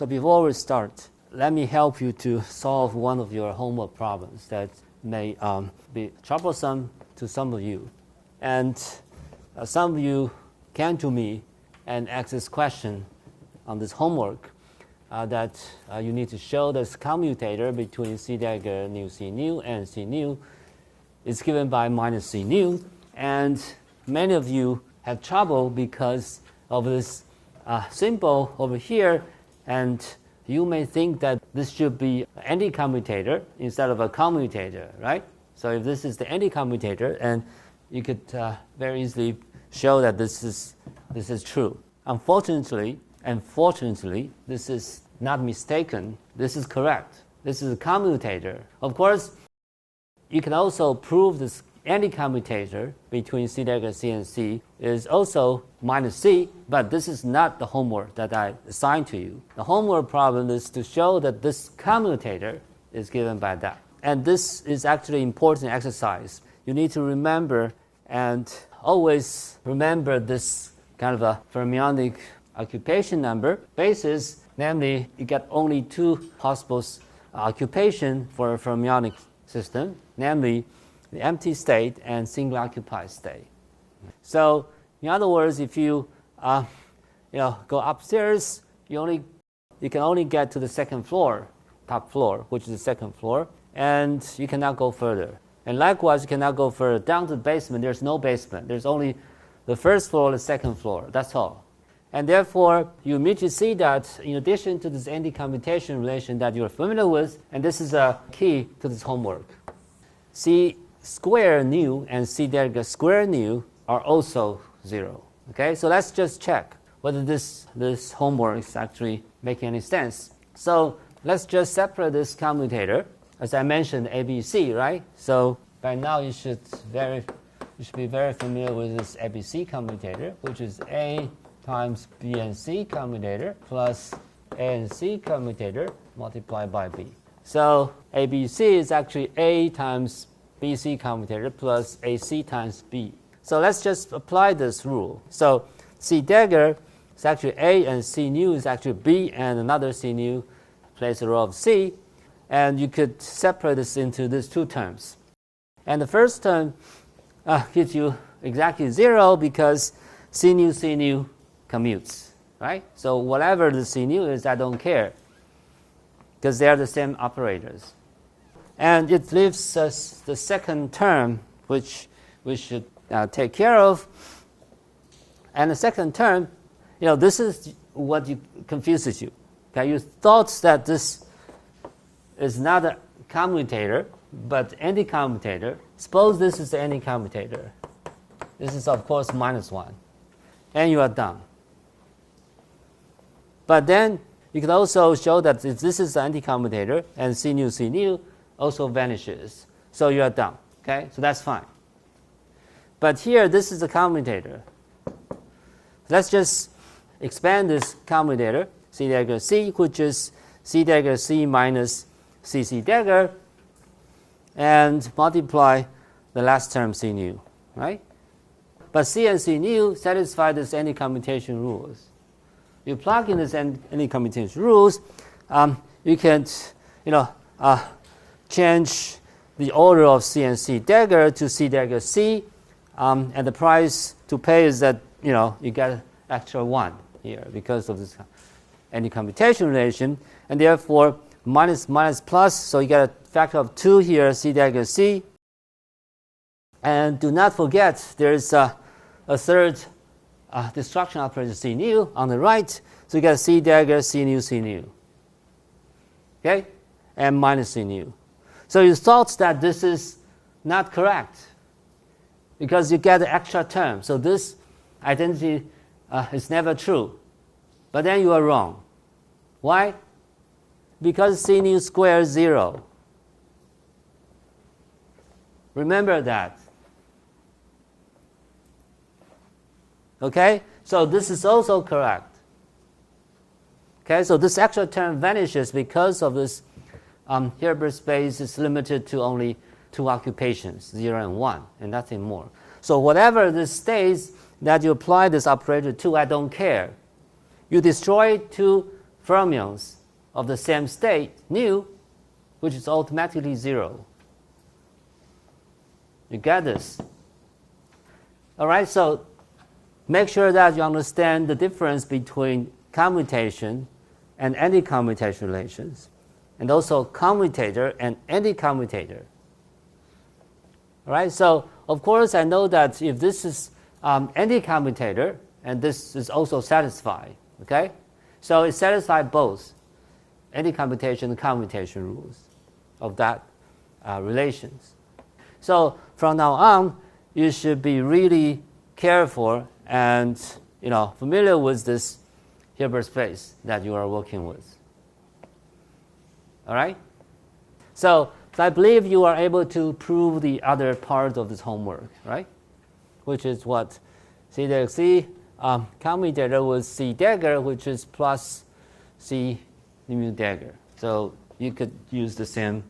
So before we start, let me help you to solve one of your homework problems that may be troublesome to some of you. And some of you came to me and asked this question on this homework that you need to show this commutator between C dagger nu C nu and C nu is given by minus C nu. And many of you have trouble because of this symbol over here, and you may think that this should be an anti-commutator instead of a commutator, right? So if this is the anti-commutator, and you could very easily show that this is true. Unfortunately and fortunately, this is not mistaken. This is correct. This is a commutator. Of course, you can also prove this anti-commutator between C dagger C and C is also minus C, but this is not the homework that I assigned to you. The homework problem is to show that this commutator is given by that. And this is actually important exercise. You need to remember and always remember this kind of a fermionic occupation number basis, namely you get only two possible occupation for a fermionic system, namely the empty state and single occupied state. So in other words, if you go upstairs, you can only get to the second floor, top floor, which is the second floor, and you cannot go further. And likewise, you cannot go further down to the basement. There's no basement. There's only the first floor, the second floor. That's all. And therefore, you immediately see that in addition to this anti-commutation relation that you're familiar with, and this is a key to this homework, C square nu and C dagger square nu are also 0. Okay, so let's just check whether this homework is actually making any sense. So let's just separate this commutator. As I mentioned, ABC, right? So by now you should be very familiar with this ABC commutator, which is A times B and C commutator plus A and C commutator multiplied by B. So ABC is actually A times BC commutator plus AC times B. So let's just apply this rule. So C dagger is actually A and C nu is actually B, and another C nu plays the role of C. And you could separate this into these two terms. And the first term gives you exactly 0 because C nu commutes, right? So whatever the C nu is, I don't care because they are the same operators. And it leaves us the second term, which we should take care of. And the second term, this is what confuses you. Okay, you thought that this is not a commutator, but anti-commutator. Suppose this is the anti-commutator. This is, of course, minus 1. And you are done. But then you can also show that if this is the anti-commutator and C nu also vanishes. So you are done. Okay, so that's fine. But here, this is the commutator. Let's just expand this commutator, C dagger C, which is C dagger C minus CC dagger, and multiply the last term C nu, right? But C and C nu satisfy this anti-commutation rules. You plug in this anti-commutation rules, you can, change the order of C and C dagger to C dagger C, and the price to pay is that you get extra 1 here because of this anti-commutation relation, and therefore minus plus, so you get a factor of 2 here, C dagger C. And do not forget there's a third destruction operator C nu on the right, so you get C dagger C nu. Okay, and minus C nu. So you thought that this is not correct because you get the extra term. So this identity is never true. But then you are wrong. Why? Because C nu square is 0. Remember that. Okay? So this is also correct. Okay? So this extra term vanishes because of this Hilbert space is limited to only 2 occupations, 0 and 1, and nothing more. So whatever this states that you apply this operator to, I don't care. You destroy 2 fermions of the same state, nu, which is automatically 0. You get this? All right, so make sure that you understand the difference between commutation and anti-commutation relations, and also commutator and anti-commutator. All right, so of course I know that if this is anti-commutator, and this is also satisfied, okay? So it satisfies both anti-commutation and commutation rules of that relations. So from now on, you should be really careful and familiar with this Hilbert space that you are working with. All right? So I believe you are able to prove the other part of this homework, right? Which is what? C dagger C, commutator with C dagger, which is plus C mu dagger. So you could use the same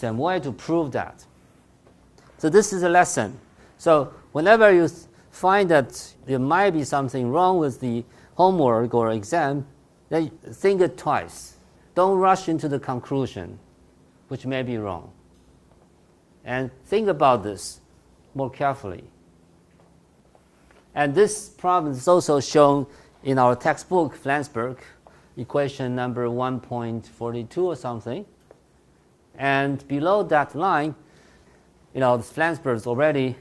way to prove that. So this is a lesson. So whenever you find that there might be something wrong with the homework or exam, then think it twice. Don't rush into the conclusion, which may be wrong. And think about this more carefully. And this problem is also shown in our textbook, Flansburg, equation number 1.42 or something. And below that line, Flansburg is already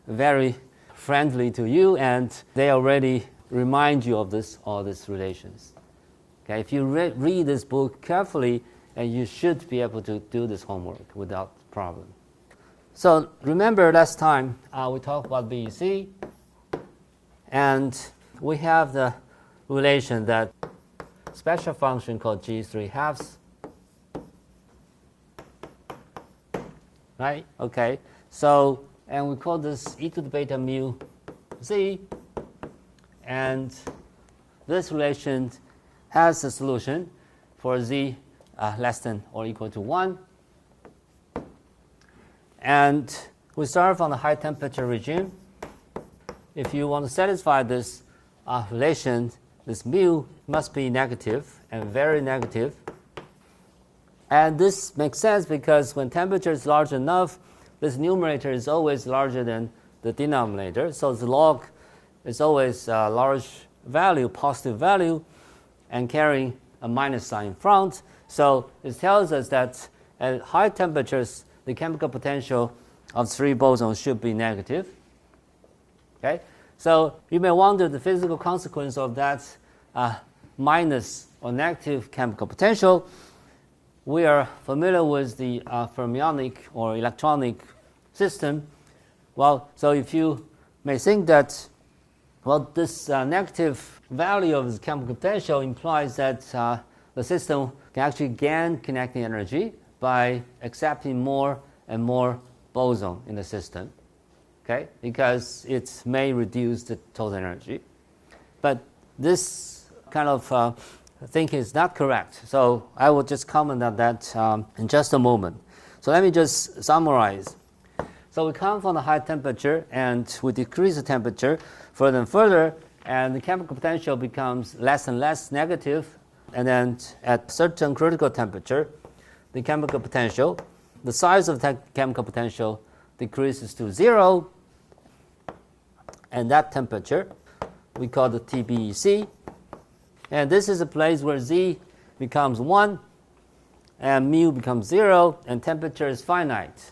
very friendly to you, and they already remind you of all these relations. Okay, if you read this book carefully, and you should be able to do this homework without problem. So remember last time we talked about BEC, and we have the relation that special function called G3/2, right? Okay, so, and we call this e to the beta mu z, and this relation has a solution for z less than or equal to 1. And we start from the high temperature regime. If you want to satisfy this relation, this mu must be negative and very negative. And this makes sense because when temperature is large enough, this numerator is always larger than the denominator. So the log is always a large value, positive value, and carrying a minus sign in front. So it tells us that at high temperatures, the chemical potential of 3 bosons should be negative. Okay? So you may wonder the physical consequence of that minus or negative chemical potential. We are familiar with the fermionic or electronic system. Well, so if you may think that, well, this negative value of the chemical potential implies that the system can actually gain kinetic energy by accepting more and more boson in the system, okay? Because it may reduce the total energy. But this kind of thinking is not correct. So I will just comment on that in just a moment. So let me just summarize. So we come from the high temperature, and we decrease the temperature further and further, and the chemical potential becomes less and less negative. And then at certain critical temperature, the chemical potential, the size of the chemical potential decreases to 0. And that temperature we call the TBEC. And this is a place where Z becomes 1 and mu becomes 0, and temperature is finite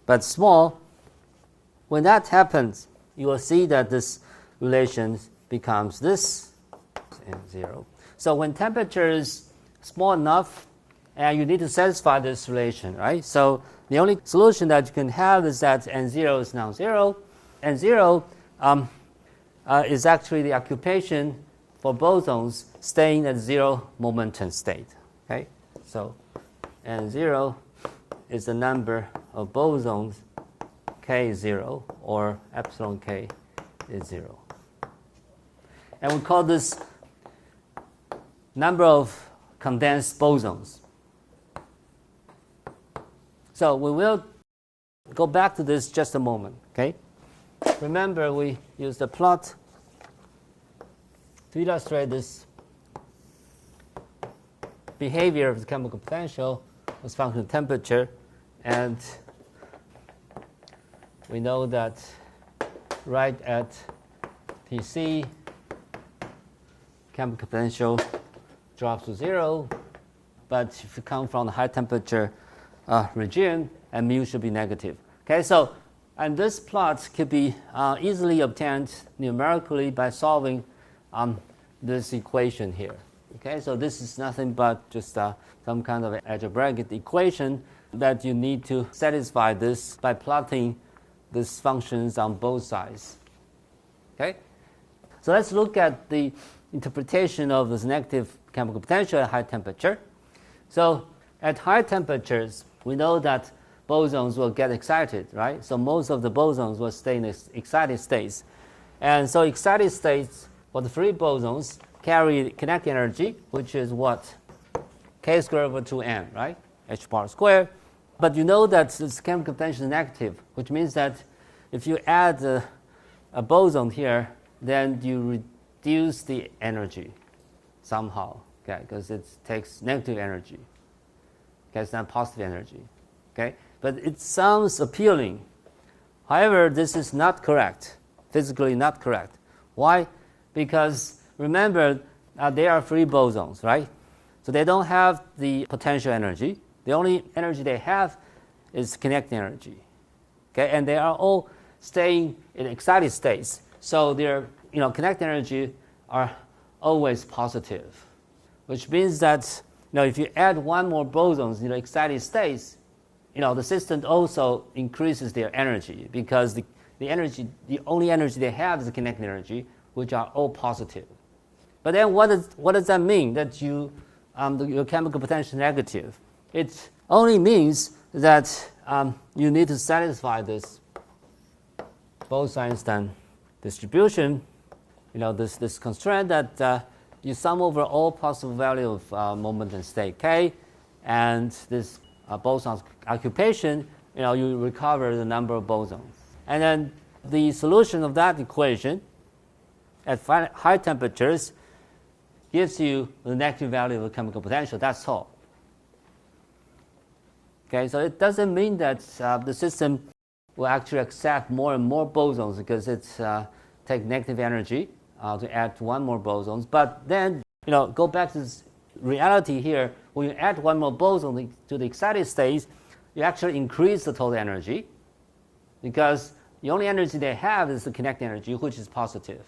but small. When that happens, you will see that this relation becomes this and 0. So when temperature is small enough, and you need to satisfy this relation, right? So the only solution that you can have is that N0 is now 0. N0 is actually the occupation for bosons staying at 0 momentum state, okay? So N0 is the number of bosons, K is 0, or epsilon K is 0. And we call this number of condensed bosons. So we will go back to this just a moment, okay? Remember, we used a plot to illustrate this behavior of the chemical potential as function of temperature, and we know that right at Tc, chemical potential drops to 0, but if you come from the high temperature regime, and mu should be negative. Okay, so and this plot could be easily obtained numerically by solving this equation here. Okay, so this is nothing but just some kind of algebraic equation that you need to satisfy this by plotting these functions on both sides. Okay, so let's look at the interpretation of this negative chemical potential at high temperature. So at high temperatures, we know that bosons will get excited, right? So most of the bosons will stay in excited states. And so excited states for the free bosons carry kinetic energy, which is what? K squared over 2n, right? H bar squared. But you know that this chemical potential is negative, which means that if you add a boson here, then you reduce the energy somehow, okay? Because it takes negative energy. Okay, it's not positive energy. Okay, but it sounds appealing. However, this is not correct, physically not correct. Why? Because remember, they are free bosons, right? So they don't have the potential energy. The only energy they have is kinetic energy. Okay, and they are all staying in excited states. So their kinetic energy are always positive, which means that if you add one more bosons in the excited states, the system also increases their energy because the only energy they have is the kinetic energy, which are all positive. But then what does that mean that your chemical potential is negative? It only means that you need to satisfy this Bose-Einstein distribution, this constraint that you sum over all possible value of moment and state k, and this boson occupation, you recover the number of bosons. And then the solution of that equation at high temperatures gives you the negative value of the chemical potential. That's all. Okay, so it doesn't mean that the system will actually accept more and more bosons because it's take negative energy to add one more bosons. But then, go back to this reality here. When you add one more boson to the excited state, you actually increase the total energy because the only energy they have is the kinetic energy, which is positive.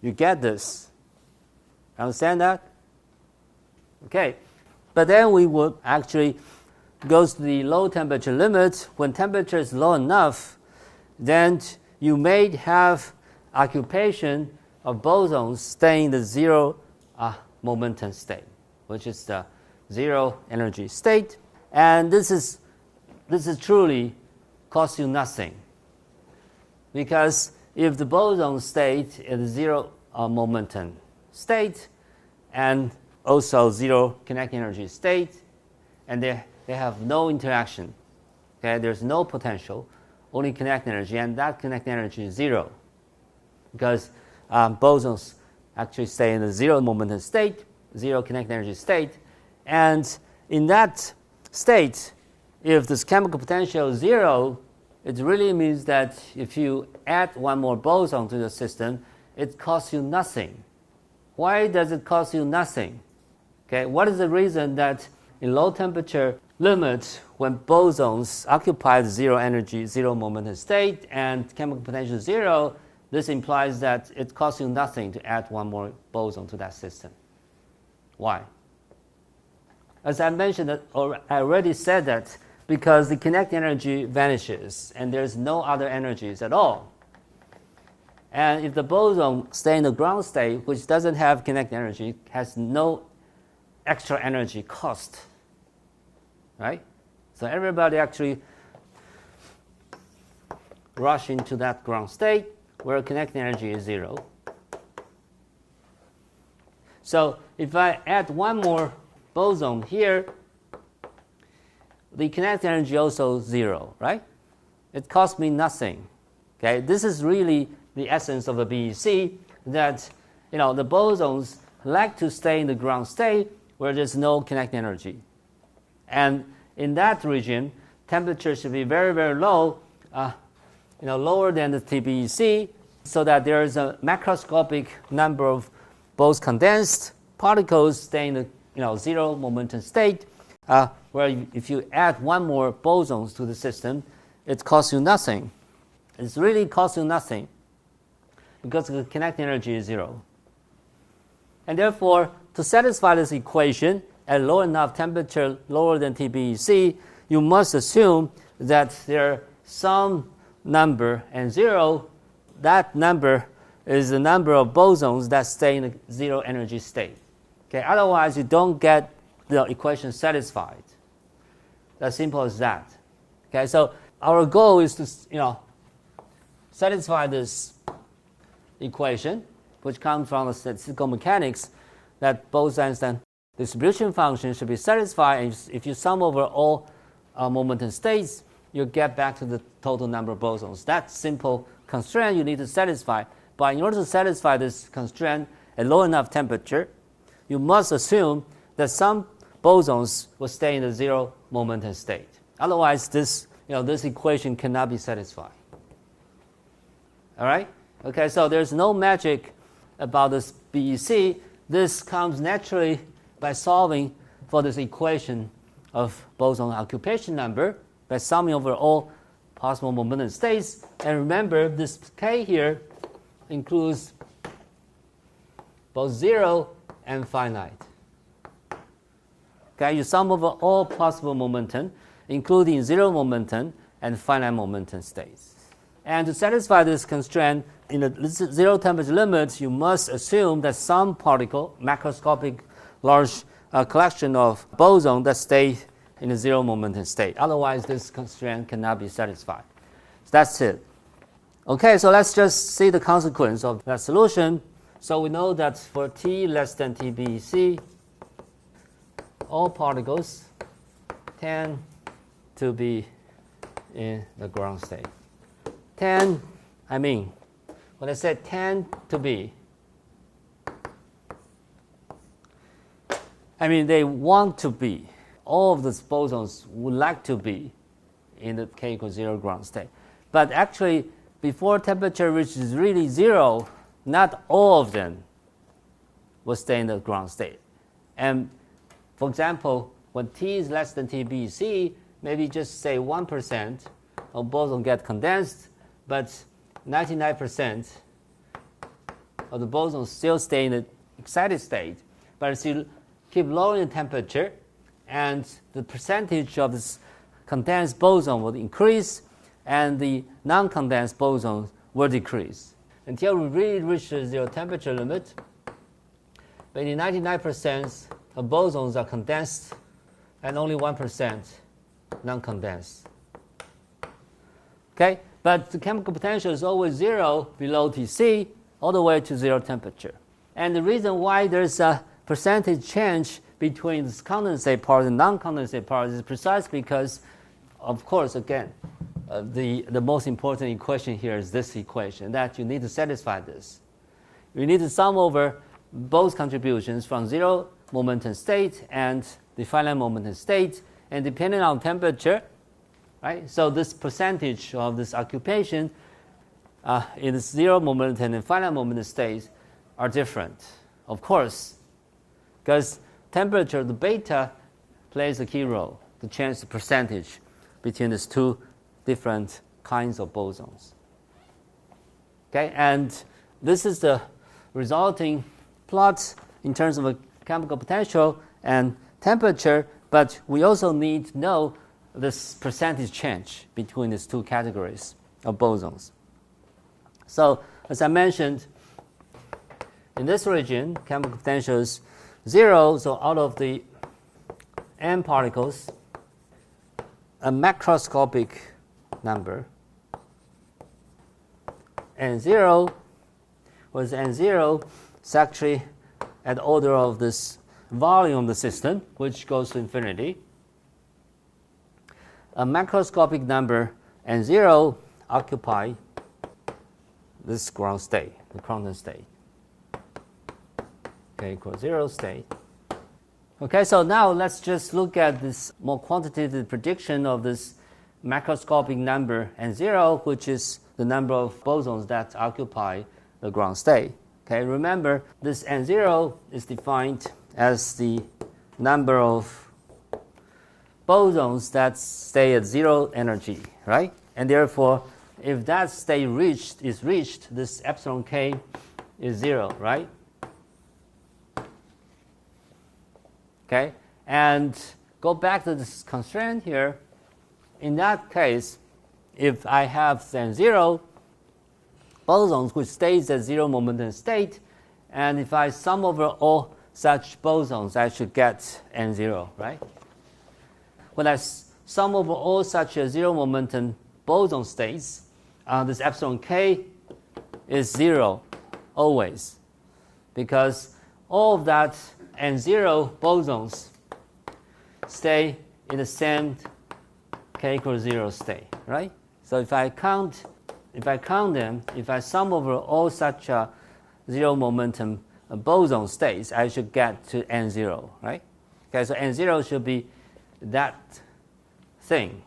You get this? Understand that? Okay. But then we would actually go to the low temperature limit. When temperature is low enough, then you may have occupation of bosons staying in the zero momentum state, which is the zero energy state. And this is truly costs you nothing. Because if the boson state in the zero momentum state and also zero kinetic energy state, and they have no interaction, okay, there's no potential, only kinetic energy, and that kinetic energy is zero because bosons actually stay in the zero momentum state, zero kinetic energy state. And in that state, if this chemical potential is zero, it really means that if you add one more boson to the system, it costs you nothing. Why does it cost you nothing? Okay, what is the reason that in low temperature limit, when bosons occupy the zero energy, zero momentum state, and chemical potential zero, this implies that it costs you nothing to add one more boson to that system. Why? As I mentioned, or I already said that because the kinetic energy vanishes and there's no other energies at all. And if the boson stays in the ground state, which doesn't have kinetic energy, has no extra energy cost, right? So everybody actually rush into that ground state where kinetic energy is zero. So if I add one more boson here, the kinetic energy also zero, right? It costs me nothing. Okay, this is really the essence of the BEC, that the bosons like to stay in the ground state where there's no kinetic energy. And in that region, temperature should be very, very low, lower than the TBEC, so that there is a macroscopic number of Bose condensed particles staying in the zero momentum state, where if you add one more bosons to the system, it costs you nothing. It's really costs you nothing because the kinetic energy is zero. And therefore, to satisfy this equation at low enough temperature, lower than TBEC, you must assume that there are some number and zero. That number is the number of bosons that stay in the zero energy state. Okay, otherwise you don't get the equation satisfied. As simple as that. Okay, so our goal is to satisfy this equation, which comes from the statistical mechanics, that Bose-Einstein distribution function should be satisfied. And if you sum over all momentum states, you get back to the total number of bosons. That simple constraint you need to satisfy. But in order to satisfy this constraint at low enough temperature, you must assume that some bosons will stay in the zero momentum state. Otherwise, this equation cannot be satisfied. All right? Okay, so there's no magic about this BEC. This comes naturally by solving for this equation of boson occupation number by summing over all possible momentum states. And remember, this K here includes both zero and finite. Okay, you sum over all possible momentum, including zero momentum and finite momentum states. And to satisfy this constraint, in the zero temperature limit, you must assume that some particle, macroscopic large collection of boson that stay in a zero momentum state. Otherwise, this constraint cannot be satisfied. So that's it. Okay, so let's just see the consequence of that solution. So we know that for T less than TBEC, all particles tend to be in the ground state. When I say tend to be, they want to be. All of the bosons would like to be in the K equals 0 ground state. But actually, before temperature reaches really zero, not all of them will stay in the ground state. And for example, when T is less than TBEC, maybe just say 1% of bosons get condensed, but 99% of the bosons still stay in the excited state. But as you keep lowering the temperature, and the percentage of this condensed boson will increase, and the non-condensed bosons will decrease until we really reach the zero temperature limit. Maybe 99% of bosons are condensed, and only 1% non-condensed. Okay, but the chemical potential is always zero below Tc, all the way to zero temperature. And the reason why there's a percentage change between this condensate part and non-condensate part is precisely because, of course, again, the most important equation here is this equation, that you need to satisfy this. You need to sum over both contributions from zero momentum state and the finite momentum state, and depending on temperature, right? So this percentage of this occupation in the zero momentum and finite momentum states are different, of course, because temperature, the beta, plays a key role to change the percentage between these two different kinds of bosons. Okay, and this is the resulting plot in terms of a chemical potential and temperature, but we also need to know this percentage change between these two categories of bosons. So, as I mentioned, in this region, chemical potential is zero, so out of the n particles, a macroscopic number, n0, was n0, is actually at the order of this volume of the system, which goes to infinity. A macroscopic number n0 occupy this ground state, the condensate state. k equals 0 state. Okay, so now let's just look at this more quantitative prediction of this macroscopic number n0, which is the number of bosons that occupy the ground state. Okay, remember this n0 is defined as the number of bosons that stay at 0 energy, right? And therefore, if that state is reached, this epsilon k is 0, right? Okay, and go back to this constraint here. In that case, if I have then 0 bosons which stays at 0 momentum state, and if I sum over all such bosons, I should get n0, right? When I sum over all such 0 momentum boson states, this epsilon k is 0 always, because all of that n0 bosons stay in the same k equals 0 state, right? So if I count them, if I sum over all such 0 momentum boson states, I should get to n0, right? Okay, so n0 should be that thing.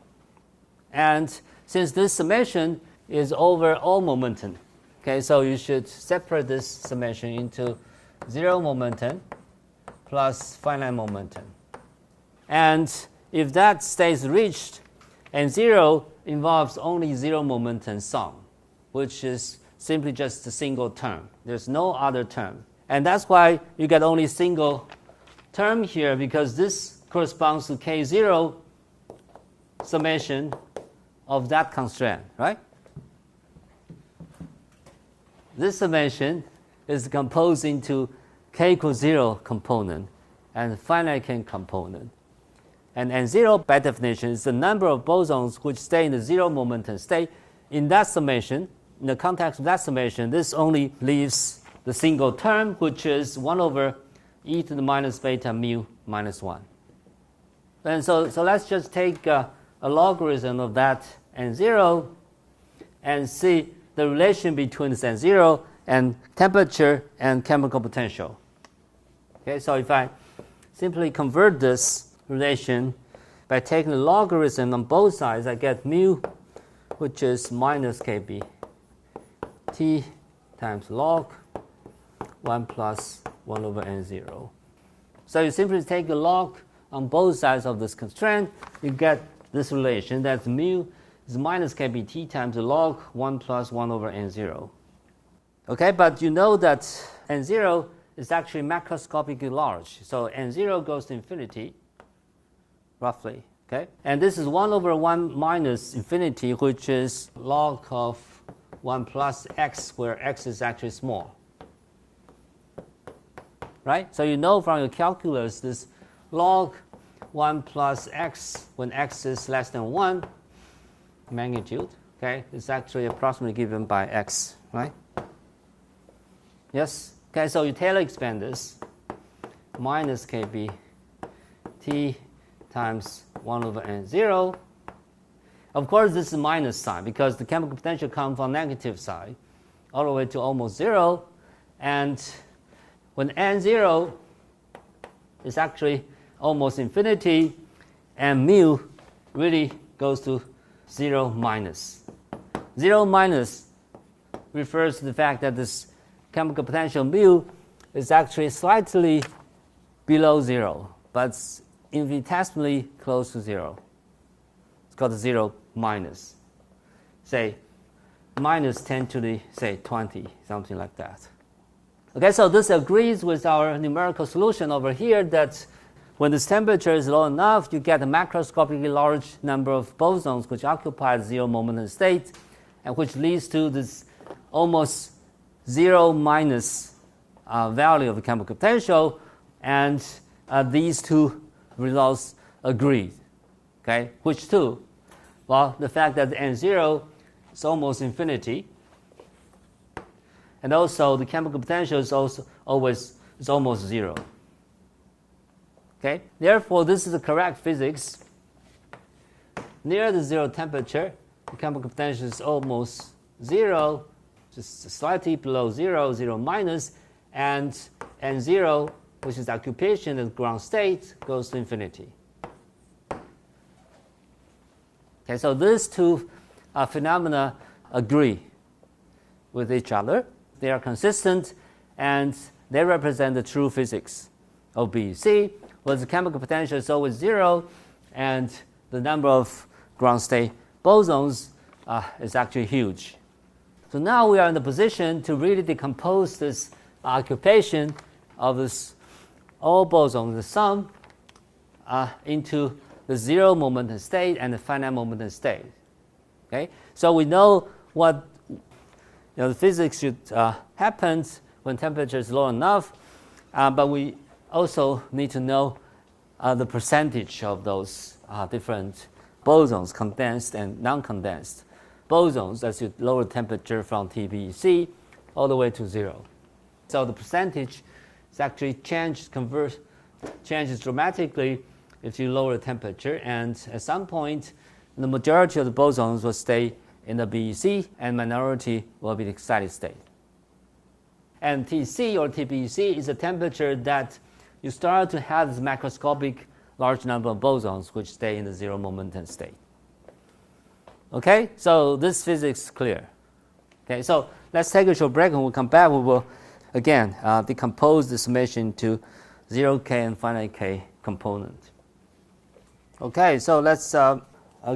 And since this summation is over all momentum, okay, so you should separate this summation into 0 momentum plus finite momentum. And if that state is reached, n0 involves only 0 momentum sum, which is simply just a single term. There's no other term. And that's why you get only single term here, because this corresponds to k0 summation of that constraint, right? This summation is composed into k equals 0 component and finite k component. And n0, by definition, is the number of bosons which stay in the 0 momentum state. In that summation, in the context of that summation, this only leaves the single term, which is 1 over e to the minus beta mu minus 1. And so let's just take a logarithm of that n0 and see the relation between this n0 and temperature and chemical potential. Okay, so if I simply convert this relation by taking the logarithm on both sides, I get mu, which is minus kb t times log 1 plus 1 over n0. So you simply take the log on both sides of this constraint, you get this relation. That's mu is minus kb t times the log 1 plus 1 over n0. Okay, but you know that n0 is actually macroscopically large. So n0 goes to infinity, roughly. Okay, and this is 1 over 1 minus infinity, which is log of 1 plus x, where x is actually small. Right? So you know from your calculus this log 1 plus x when x is less than 1 magnitude, okay, is actually approximately given by x, right? Yes? Okay, so you Taylor expand this, minus kb t times 1 over n0. Of course, this is minus sign because the chemical potential comes from negative side all the way to almost 0. And when n0 is actually almost infinity, and mu really goes to 0 minus. 0 minus refers to the fact that this chemical potential mu is actually slightly below 0, but infinitesimally close to 0. It's called 0 minus. Say, minus 10 to the, say, 20, something like that. Okay, so this agrees with our numerical solution over here that when this temperature is low enough, you get a macroscopically large number of bosons which occupy the 0 momentum state, and which leads to this almost 0 minus value of the chemical potential, and these two results agree. Okay, which two? Well, the fact that the n0 is almost infinity, and also the chemical potential is also almost 0. Okay, therefore this is the correct physics. Near the 0 temperature, the chemical potential is almost 0, just slightly below 0, 0 minus, and N0, which is occupation at ground state, goes to infinity. Okay, so these two phenomena agree with each other. They are consistent, and they represent the true physics of BEC, where the chemical potential is always 0, and the number of ground state bosons is actually huge. So now we are in the position to really decompose this occupation of this all bosons, the sum, into the zero momentum state and the finite momentum state. Okay, so we know what the physics should happen when temperature is low enough, but we also need to know the percentage of those different bosons, condensed and non-condensed bosons, as you lower temperature from TBEC all the way to 0. So the percentage is actually changes dramatically if you lower the temperature, and at some point the majority of the bosons will stay in the BEC and minority will be the excited state. And TC or TBEC is a temperature that you start to have this macroscopic large number of bosons which stay in the zero momentum state. Okay, so this physics is clear. Okay, so let's take a short break, and we'll come back. We will again decompose the summation to 0K and finite K component. Okay, so let's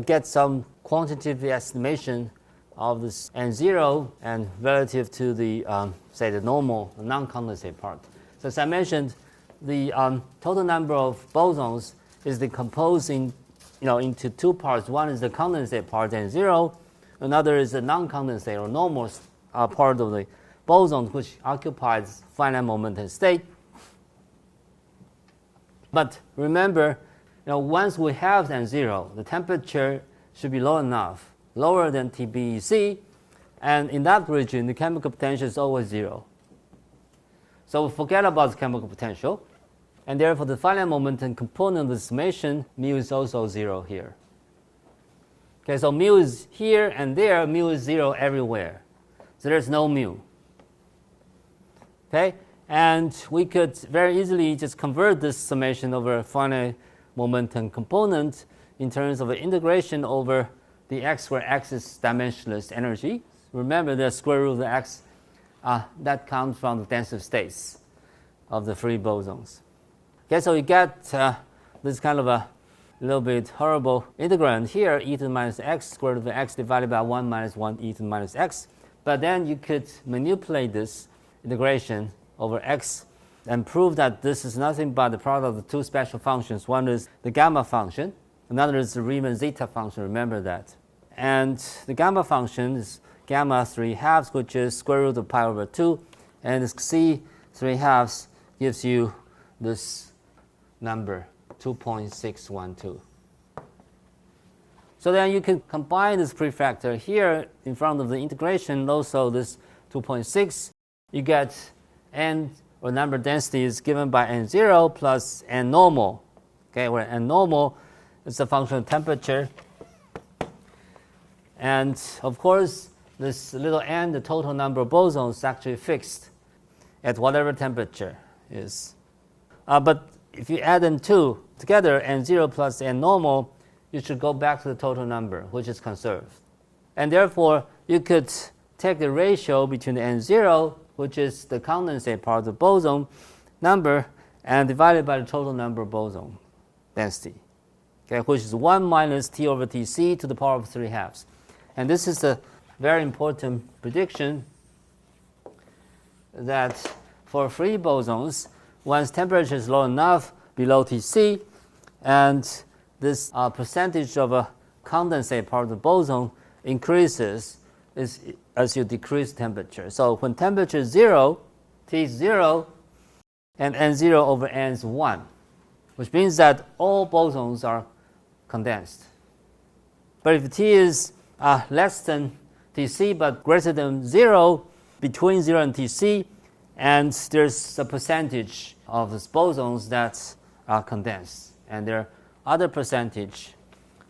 get some quantitative estimation of this N0 and relative to the say the normal non-condensate part. So as I mentioned, the total number of bosons is decomposed into two parts. One is the condensate part, N0. Another is the non-condensate or normal part of the boson, which occupies finite momentum state. But remember, once we have N0, the temperature should be low enough, lower than TBEC, and in that region, the chemical potential is always 0. So we forget about the chemical potential, and therefore the finite momentum component of the summation, mu is also 0 here. Okay, so mu is here and there, mu is 0 everywhere. So there's no mu. Okay, and we could very easily just convert this summation over a finite momentum component in terms of an integration over the x, where x is dimensionless energy. Remember, the square root of the x that comes from the density states of the free bosons. Okay, so you get this kind of a little bit horrible integrand here, e to the minus x, square root of x divided by 1 minus 1 e to the minus x. But then you could manipulate this integration over x and prove that this is nothing but the product of the two special functions. One is the gamma function, another is the Riemann zeta function, remember that. And the gamma function is gamma 3/2, which is square root of pi over 2, and this c 3/2 gives you this number, 2.612. So then you can combine this prefactor here in front of the integration, also this 2.6, you get n, or number density, is given by N0 plus N normal, okay, where N normal is a function of temperature. And of course, this little n, the total number of bosons, is actually fixed at whatever temperature is. But if you add them two together, N0 plus N normal, you should go back to the total number, which is conserved. And therefore, you could take the ratio between the N0, which is the condensate part of the boson number, and divide it by the total number of boson density, okay, which is 1 minus T over Tc to the power of 3/2. And this is a very important prediction that for free bosons, once temperature is low enough below Tc, and this percentage of a condensate part of the boson increases as you decrease temperature. So when temperature is 0, T is 0, and N0 over N is 1, which means that all bosons are condensed. But if T is less than Tc but greater than 0, between 0 and Tc, and there's a percentage of the bosons that are condensed, and there are other percentage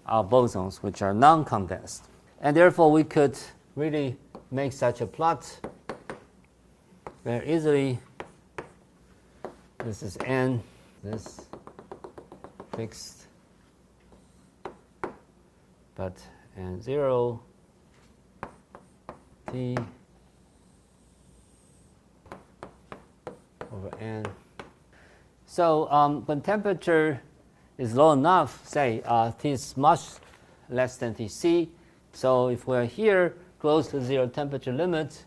of bosons which are non-condensed. And therefore, we could really make such a plot very easily This is n, this fixed, but n0 T over n. So when temperature is low enough, say T is much less than Tc, so if we're here close to zero temperature limit,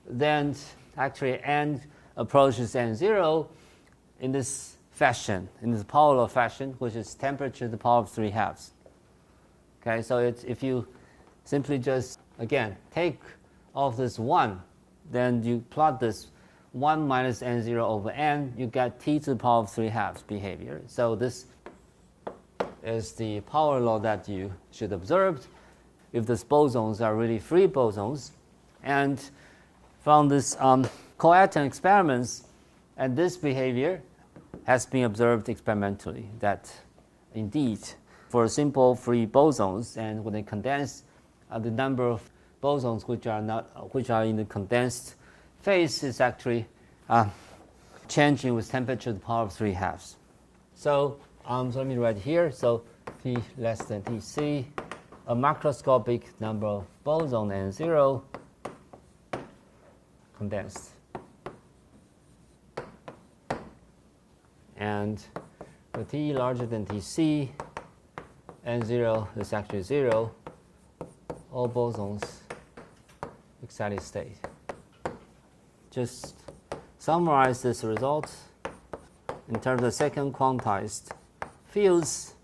then actually n approaches n0 in this fashion, in this power law fashion, which is temperature to the power of 3/2. Okay, so it's, if you simply just, again, take off this 1, then you plot this 1 minus n0 over n, you get t to the power of 3/2 behavior. So this is the power law that you should observe if these bosons are really free bosons. And from this coatom experiments, and this behavior has been observed experimentally, that indeed for simple free bosons, and when they condense, the number of bosons which are in the condensed phase is actually changing with temperature to the power of 3/2. So let me write here. So T less than Tc, a macroscopic number of boson n0 condensed, and for T larger than Tc, n0 is actually 0. All bosons excited state. Just summarize this result in terms of second quantized fields.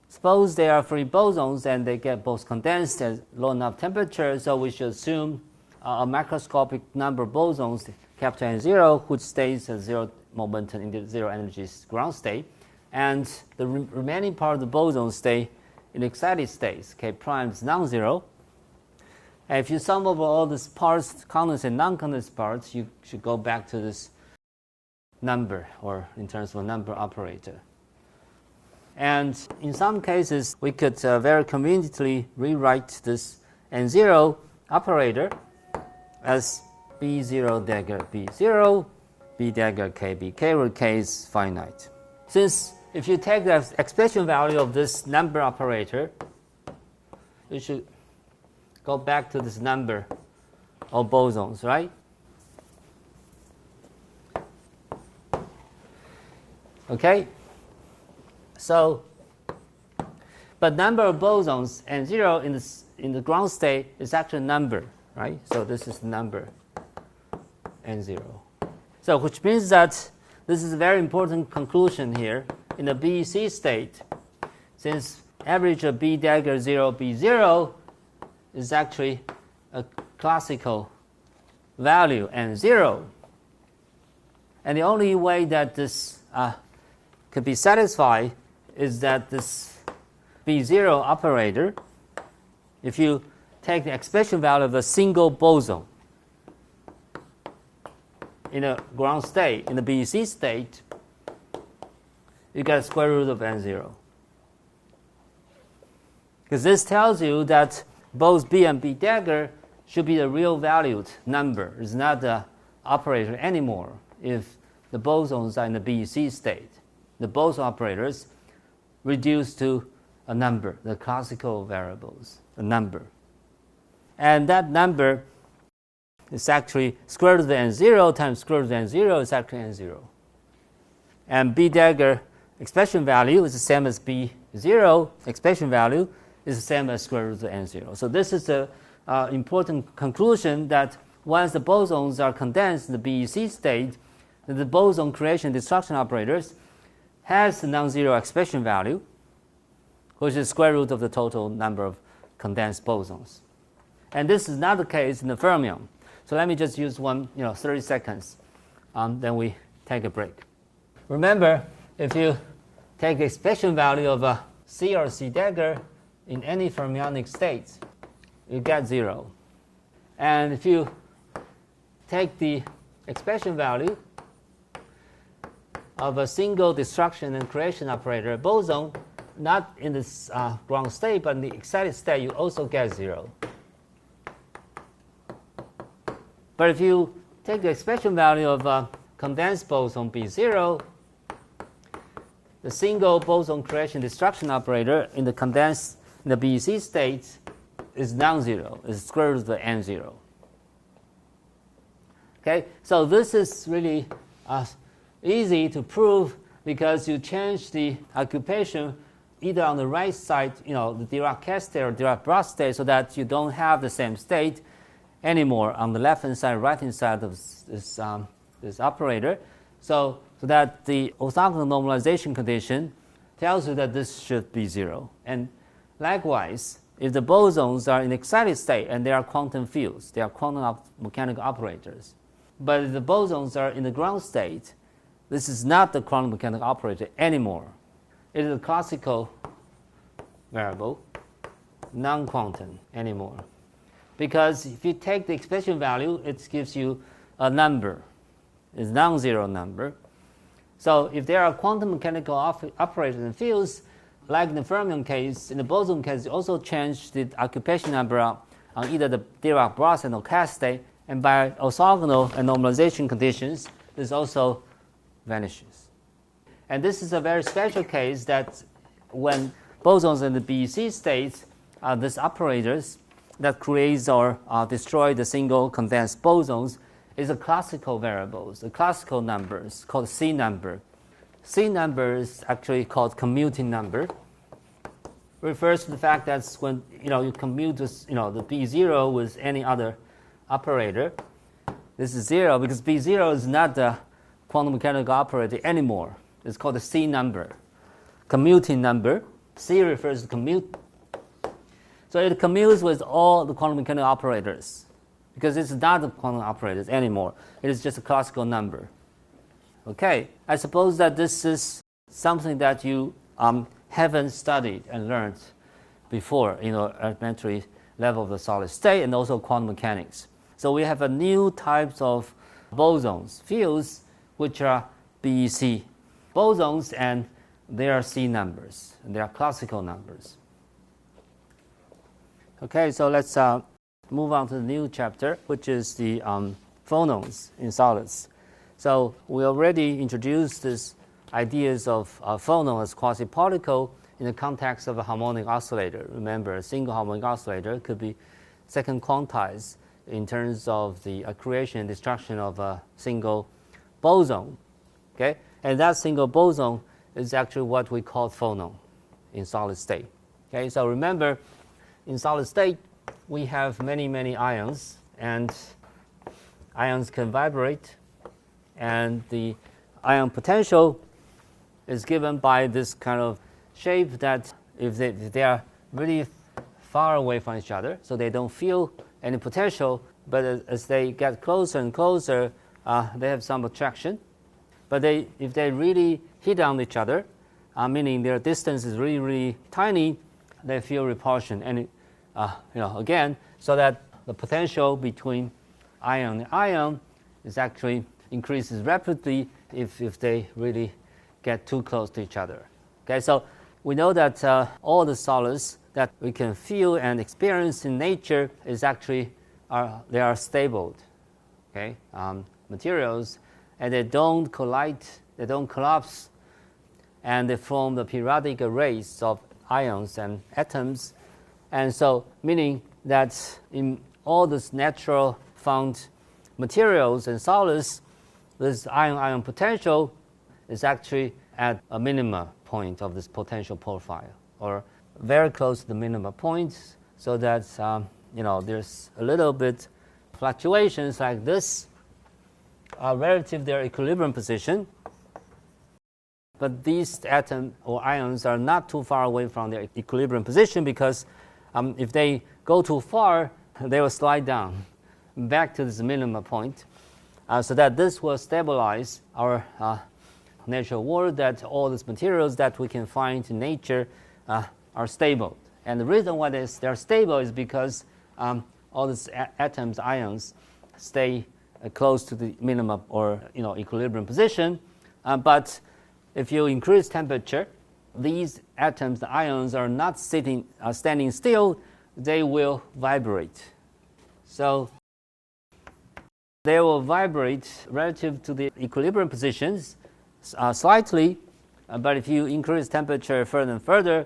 Suppose they are free bosons and they get both condensed at low enough temperature, so we should assume a macroscopic number of bosons, capital N0, which stays at zero momentum in the zero energy ground state, and the remaining part of the bosons stay in excited states. K prime is non-zero. And if you sum over all these parts, condensate and non-condensate parts, you should go back to this number, or in terms of a number operator. And in some cases, we could very conveniently rewrite this N0 operator as B0 dagger B0, B dagger KB, where K is finite. Since if you take the expression value of this number operator, you should go back to this number of bosons, right? Okay? So, but number of bosons N0 in the ground state is actually a number, right? So this is the number N0. So which means that this is a very important conclusion here. In the BEC state, since average of B dagger 0 B0 is actually a classical value N0, and the only way that this could be satisfied is that this B0 operator, if you take the expression value of a single boson in a ground state, in the BEC state, you get a square root of N0. Because this tells you that both B and B dagger should be the real valued number. It's not the operator anymore if the bosons are in the BEC state. The boson operators reduce to a number, the classical variables, a number. And that number is actually square root of N0 times square root of N0 is actually N0. And B dagger expression value is the same as B0 expression value is the same as square root of N0. So this is an important conclusion that once the bosons are condensed in the BEC state, the boson creation destruction operators has the non-zero expression value, which is square root of the total number of condensed bosons. And this is not the case in the fermion. So let me just use 30 seconds, then we take a break. Remember, if you take the expression value of a C or C dagger in any fermionic state, you get 0. And if you take the expression value of a single destruction and creation operator boson, not in this ground state, but in the excited state, you also get 0. But if you take the expression value of condensed boson B0, the single boson creation destruction operator in the condensed in the BEC state is non-zero, is square root of n0. Okay, so this is really easy to prove because you change the occupation either on the right side, the Dirac state or Dirac-Broglie state, so that you don't have the same state anymore on the left-hand side, right-hand side of this operator. So that the orthogonal normalization condition tells you that this should be 0. And likewise, if the bosons are in excited state and they are quantum fields, they are quantum mechanical operators. But if the bosons are in the ground state, this is not the quantum mechanical operator anymore. It is a classical variable, non-quantum anymore. Because if you take the expression value, it gives you a number. It's non-zero number. So if there are quantum mechanical operators in fields, like in the fermion case, in the boson case, you also change the occupation number on either the Dirac-Broglie or Cas state, and by orthogonal and normalization conditions, this also vanishes. And this is a very special case that when bosons in the BEC states are these operators that creates or destroy the single condensed bosons is a classical variables, the classical numbers called C number. C number is actually called commuting number. Refers to the fact that when you commute this, the B0 with any other operator, this is 0 because B0 is not the quantum mechanical operator anymore. It's called the C number, commuting number. C refers to commute. So it commutes with all the quantum mechanical operators because it's not the quantum operators anymore. It is just a classical number. Okay, I suppose that this is something that you haven't studied and learned before, elementary level of the solid state and also quantum mechanics. So we have a new types of bosons, fields, which are BEC bosons, and they are C numbers, and they are classical numbers. Okay, so let's move on to the new chapter, which is the phonons in solids. So we already introduced these ideas of phonon as quasi-particle in the context of a harmonic oscillator. Remember, a single harmonic oscillator could be second quantized in terms of the creation and destruction of a single boson. Okay, and that single boson is actually what we call phonon in solid state. Okay, so remember, in solid state, we have many, many ions, and ions can vibrate, and the ion potential is given by this kind of shape that if they are really far away from each other, so they don't feel any potential, but as they get closer and closer, they have some attraction. But if they really hit on each other, meaning their distance is really, really tiny, they feel repulsion. And again, so that the potential between ion and ion is actually increases rapidly if they really get too close to each other. Okay, so we know that all the solids that we can feel and experience in nature is actually they are stable, okay, materials, and they don't collide, they don't collapse, and they form the periodic arrays of ions and atoms. And so meaning that in all this natural found materials and solids, this ion-ion potential is actually at a minima point of this potential profile, or very close to the minima point, so that there's a little bit fluctuations like this relative to their equilibrium position. But these atoms or ions are not too far away from their equilibrium position, because if they go too far, they will slide down back to this minimum point, so that this will stabilize our natural world, that all these materials that we can find in nature are stable. And the reason why they're stable is because all these atoms, ions, stay close to the minimum or equilibrium position. But if you increase temperature, these atoms, the ions, are not standing still. They will vibrate. So they will vibrate relative to the equilibrium positions slightly, but if you increase temperature further and further,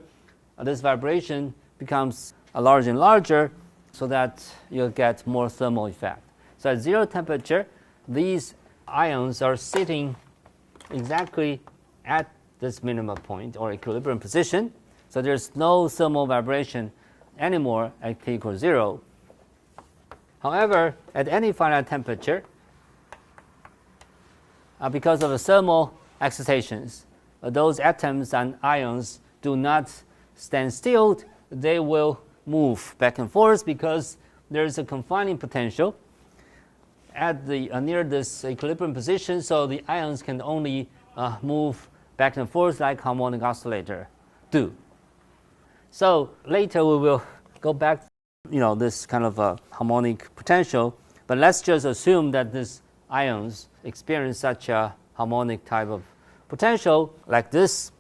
this vibration becomes larger and larger, so that you'll get more thermal effect. So at 0 temperature, these ions are sitting exactly at this minimum point or equilibrium position, so there's no thermal vibration anymore at k equals 0. However, at any finite temperature, because of the thermal excitations, those atoms and ions do not stand still, they will move back and forth because there is a confining potential at the near this equilibrium position, so the ions can only move back and forth like harmonic oscillator do. So later we will go back, this kind of a harmonic potential, but let's just assume that these ions experience such a harmonic type of potential like this,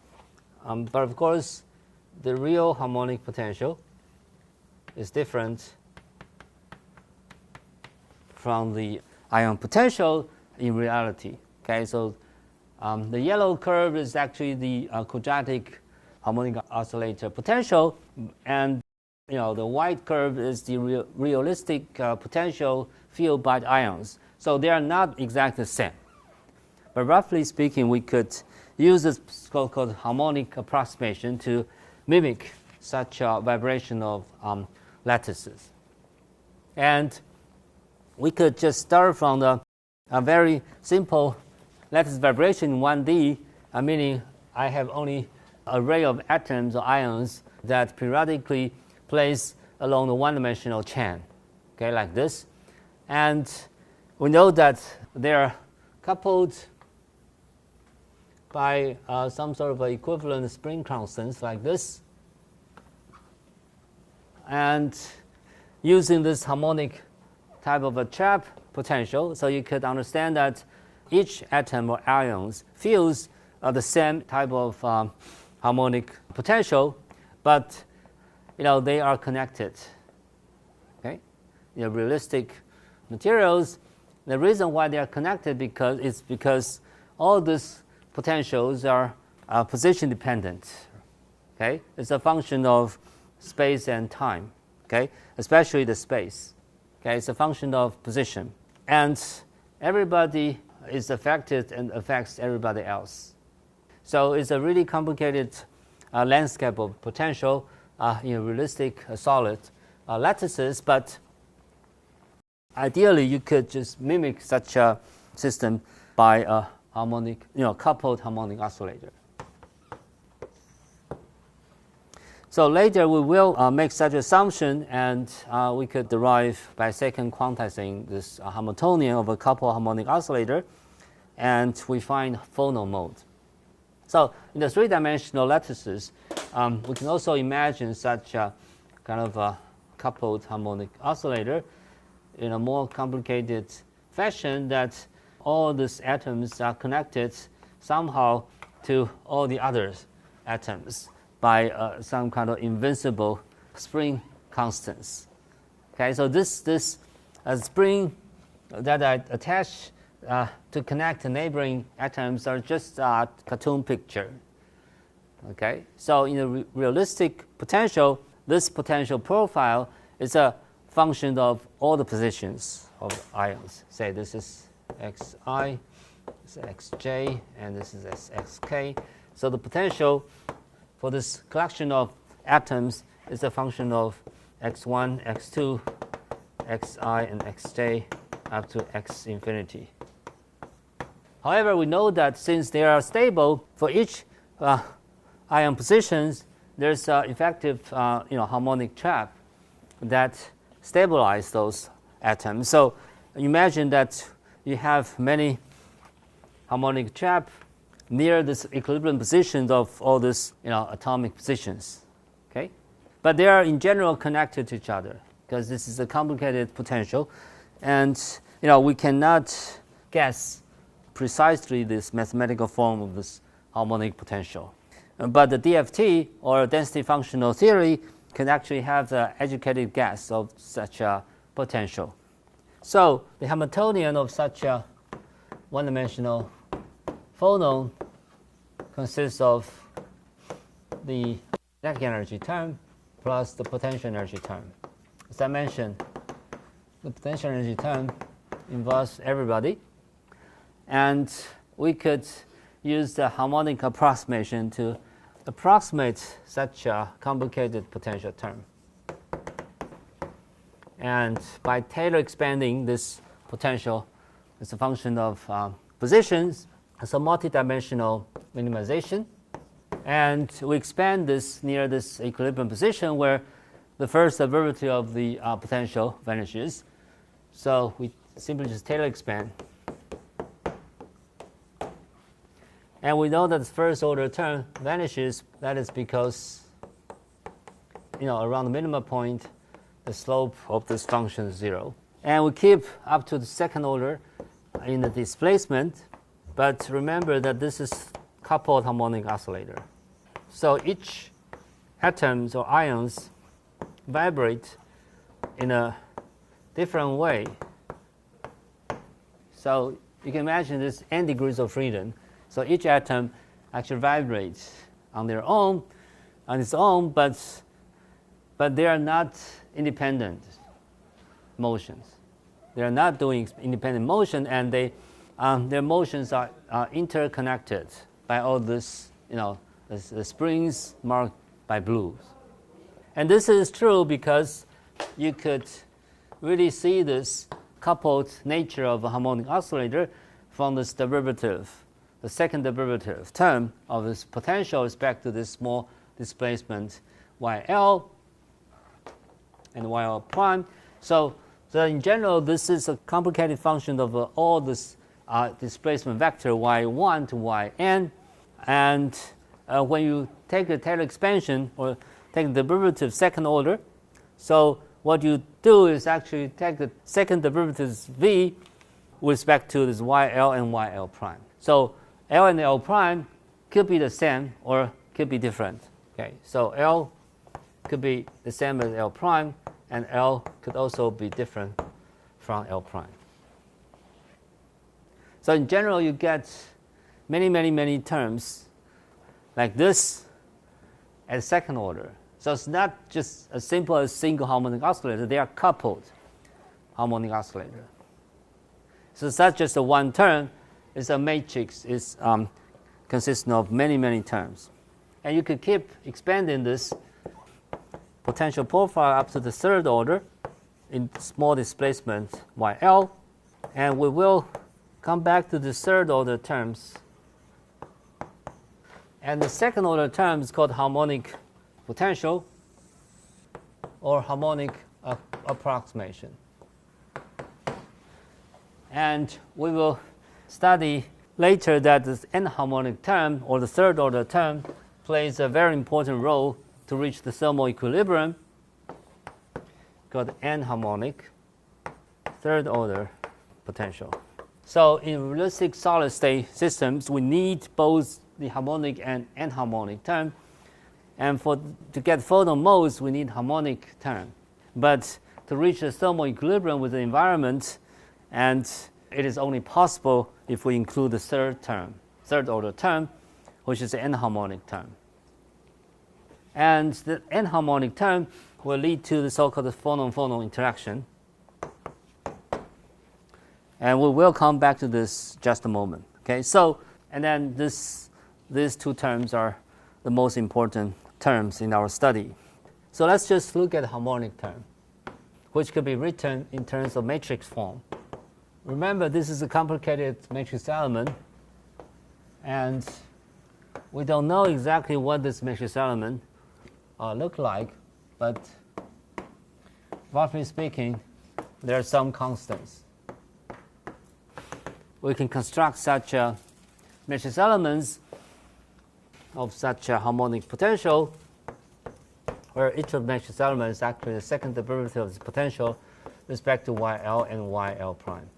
but of course the real harmonic potential is different from the ion potential in reality. Okay, so the yellow curve is actually the quadratic harmonic oscillator potential, and the white curve is the realistic potential filled by the ions. So they are not exactly the same, but roughly speaking, we could use this so-called harmonic approximation to mimic such a vibration of lattices. And we could just start from a very simple lattice vibration in 1D, meaning I have only an array of atoms or ions that periodically place along the one-dimensional chain, okay, like this. And we know that they are coupled by some sort of equivalent spring constants like this. And using this harmonic type of a Chap potential, so you could understand that each atom or ions feels the same type of harmonic potential, but they are connected. Okay, realistic materials. The reason why they are connected is because all these potentials are position dependent. Okay, it's a function of space and time. Okay, especially the space. Okay, it's a function of position, and everybody is affected and affects everybody else. So it's a really complicated landscape of potential in realistic solid lattices, but ideally you could just mimic such a system by a harmonic, coupled harmonic oscillator. So later we will make such assumption, and we could derive by second quantizing this Hamiltonian of a coupled harmonic oscillator, and we find phonon mode. So in the three-dimensional lattices, we can also imagine such a kind of a coupled harmonic oscillator in a more complicated fashion, that all these atoms are connected somehow to all the other atoms by some kind of invincible spring constants. Okay, so this spring that I attach to connect the neighboring atoms are just a cartoon picture. Okay, so in a realistic potential, this potential profile is a function of all the positions of ions. Say this is xi, this is xj, and this is xk. So the potential for this collection of atoms is a function of x1, x2, xi, and xj up to x infinity. However, we know that since they are stable for each ion positions, there's effective harmonic trap that stabilize those atoms. So imagine that you have many harmonic trap near this equilibrium positions of all these atomic positions. Okay, but they are in general connected to each other because this is a complicated potential, and we cannot guess precisely this mathematical form of this harmonic potential. But the DFT, or density functional theory, can actually have the educated guess of such a potential. So the Hamiltonian of such a one-dimensional phonon consists of the kinetic energy term plus the potential energy term. As I mentioned, the potential energy term involves everybody, and we could use the harmonic approximation to approximate such a complicated potential term. And by Taylor expanding this potential as a function of positions, as a multidimensional minimization, and we expand this near this equilibrium position where the first derivative of the potential vanishes. So we simply just Taylor expand. And we know that the first order term vanishes. That is because, around the minimum point, the slope of this function is 0. And we keep up to the second order in the displacement. But remember that this is coupled harmonic oscillator. So each atoms or ions vibrate in a different way. So you can imagine this n degrees of freedom. So each atom actually vibrates on its own, but they are not independent motions. They are not doing independent motion, and their motions are interconnected by all this, the springs marked by blues. And this is true because you could really see this coupled nature of a harmonic oscillator from this derivative, the second derivative term of this potential with respect to this small displacement YL and YL prime. So in general, this is a complicated function of all this displacement vector y1 to yn. And when you take the Taylor expansion or take the derivative second order, so what you do is actually take the second derivatives v with respect to this YL and YL prime. So L and L prime could be the same or could be different. Okay, so L could be the same as L prime, and L could also be different from L prime. So in general, you get many terms like this at second order. So it's not just as simple as single harmonic oscillator. They are coupled harmonic oscillator. So it's not just a one term. It's a matrix. It's consisting of many terms. And you could keep expanding this potential profile up to the third order in small displacement YL. And we will come back to the third order terms. And the second order term is called harmonic potential or harmonic approximation. And we will study later that this n-harmonic term or the third order term plays a very important role to reach the thermal equilibrium called n-harmonic third order potential. So in realistic solid state systems, we need both the harmonic and n-harmonic term. And to get photon modes, we need harmonic term. But to reach a thermal equilibrium with the environment, and it is only possible if we include the third order term, which is the n-harmonic term. And the n-harmonic term will lead to the so-called phonon-phonon interaction. And we will come back to this just a moment. Okay, so, and then these two terms are the most important terms in our study. So let's just look at the harmonic term, which could be written in terms of matrix form. Remember, this is a complicated matrix element, and we don't know exactly what this matrix element look like, but roughly speaking, there are some constants. We can construct such matrix elements of such a harmonic potential, where each of the matrix elements is actually the second derivative of this potential with respect to YL and YL prime,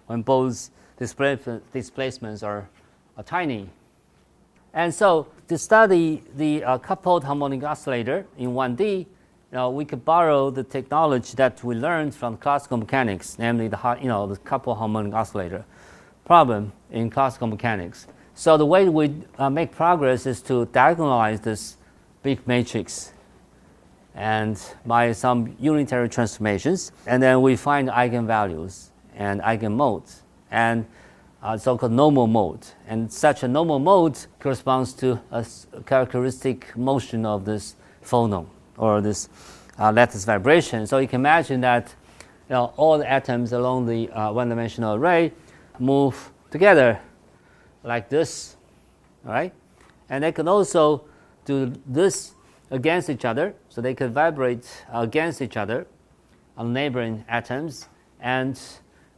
when both displacements are tiny. And so to study the coupled harmonic oscillator in 1D, we could borrow the technology that we learned from classical mechanics, namely the couple harmonic oscillator problem in classical mechanics. So the way we make progress is to diagonalize this big matrix and by some unitary transformations, and then we find eigenvalues and eigenmodes and so-called normal mode. And such a normal mode corresponds to a characteristic motion of this phonon or this lattice vibration. So you can imagine that all the atoms along the one-dimensional array move together like this, all right? And they can also do this against each other, so they can vibrate against each other on neighboring atoms. And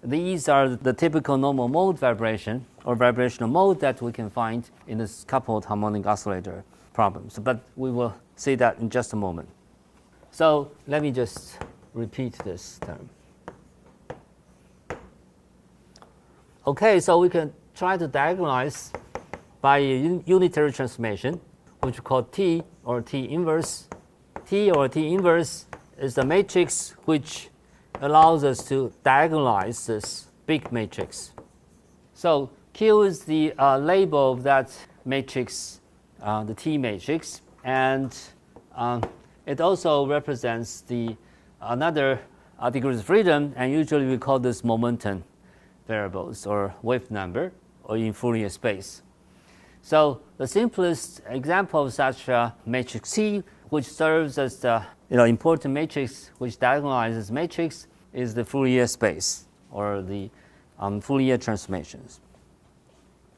these are the typical normal mode vibration or vibrational mode that we can find in this coupled harmonic oscillator problem. But we will see that in just a moment. So let me just repeat this term. Okay, so we can try to diagonalize by a unitary transformation, which we call T or T inverse. T or T inverse is the matrix which allows us to diagonalize this big matrix. So Q is the label of that matrix, the T matrix, and it also represents another degrees of freedom, and usually we call this momentum variables or wave number or in Fourier space. So the simplest example of such a matrix T, which serves as the important matrix which diagonalizes matrix, is the Fourier space or the Fourier transformations.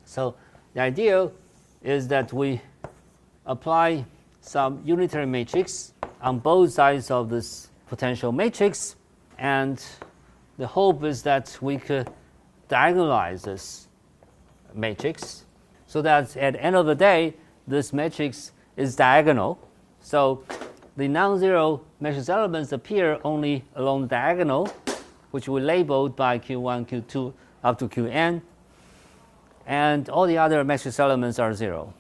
So the idea is that we apply some unitary matrix on both sides of this potential matrix, and the hope is that we could diagonalize this matrix so that at the end of the day, this matrix is diagonal. So the non-zero matrix elements appear only along the diagonal, which we labeled by Q1, Q2, up to Qn, and all the other matrix elements are zero.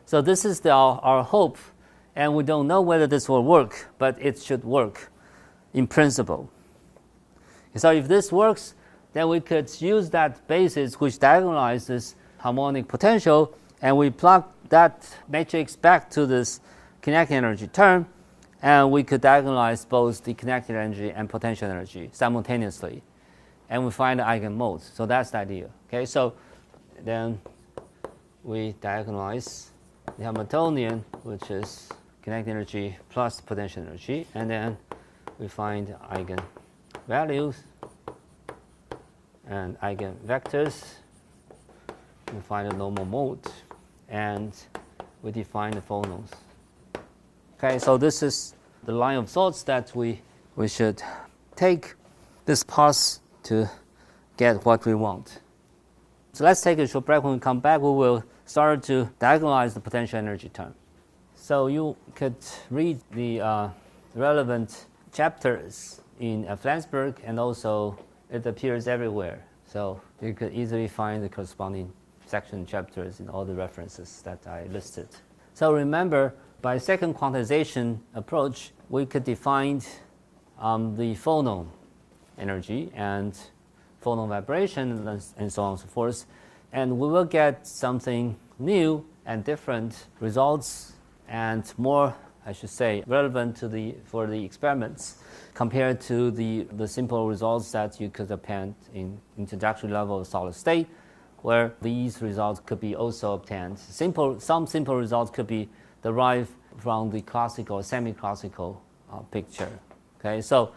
So this is our hope, and we don't know whether this will work, but it should work in principle. So if this works, then we could use that basis which diagonalizes harmonic potential, and we plug that matrix back to this kinetic energy term, and we could diagonalize both the kinetic energy and potential energy simultaneously, and we find the eigenmodes. So that's the idea. Okay, so then we diagonalize the Hamiltonian, which is kinetic energy plus potential energy, and then we find eigenvalues and eigenvectors. We find a normal mode, and we define the phonons. Okay, so this is the line of thoughts that we should take this path to get what we want. So let's take a short break. When we come back, we will start to diagonalize the potential energy term. So you could read the relevant chapters in Flansburgh, and also it appears everywhere. So you could easily find the corresponding section chapters in all the references that I listed. So remember, by second quantization approach, we could define the phonon energy and phonon vibration and so on and so forth, and we will get something new and different results and more, I should say, relevant for the experiments compared to the simple results that you could append in introductory level of solid state, where these results could be also obtained. Some simple results could be derived from the classical, semi-classical picture. Okay, so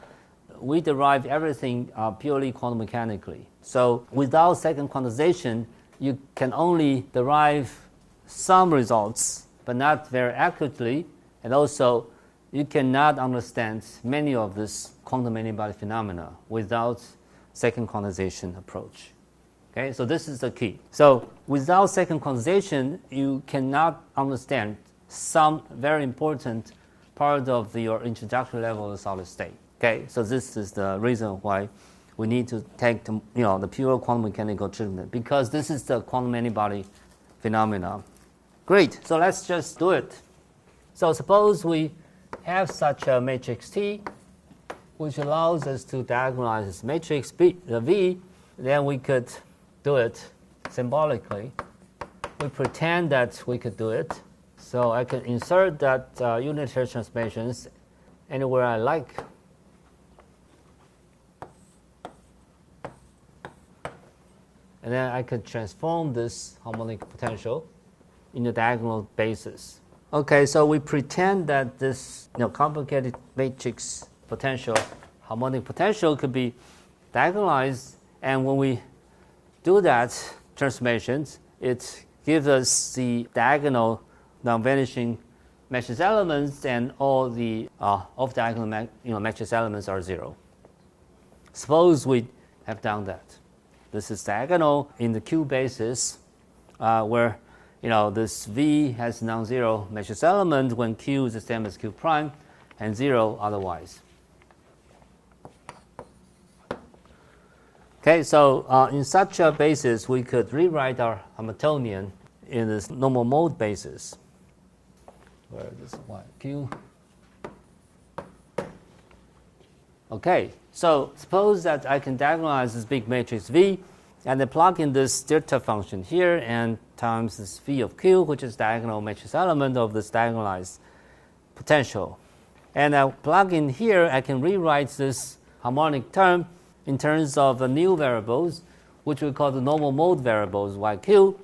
we derive everything purely quantum mechanically. So without second quantization, you can only derive some results, but not very accurately, and also you cannot understand many of this quantum many-body phenomena without second quantization approach. Okay, so this is the key. So without second quantization, you cannot understand some very important part of your introductory level of solid state. Okay, so this is the reason why we need to take the pure quantum mechanical treatment, because this is the quantum many-body phenomena. Great, so let's just do it. So suppose we have such a matrix T, which allows us to diagonalize this matrix B, the V, then we could do it symbolically. We pretend that we could do it. So I can insert that unitary transformations anywhere I like. And then I could transform this harmonic potential in the diagonal basis. Okay, so we pretend that this complicated matrix potential, harmonic potential, could be diagonalized, and when we do that transformations, it gives us the diagonal non-vanishing matrix elements, and all the off-diagonal matrix elements are 0. Suppose we have done that. This is diagonal in the Q basis, where this V has non-zero matrix element when Q is the same as Q prime, and 0 otherwise. Okay, so in such a basis, we could rewrite our Hamiltonian in this normal mode basis, where this YQ. Okay, so suppose that I can diagonalize this big matrix V, and then plug in this delta function here, and times this V of Q, which is diagonal matrix element of this diagonalized potential. And I plug in here, I can rewrite this harmonic term in terms of new variables, which we call the normal mode variables, YQ.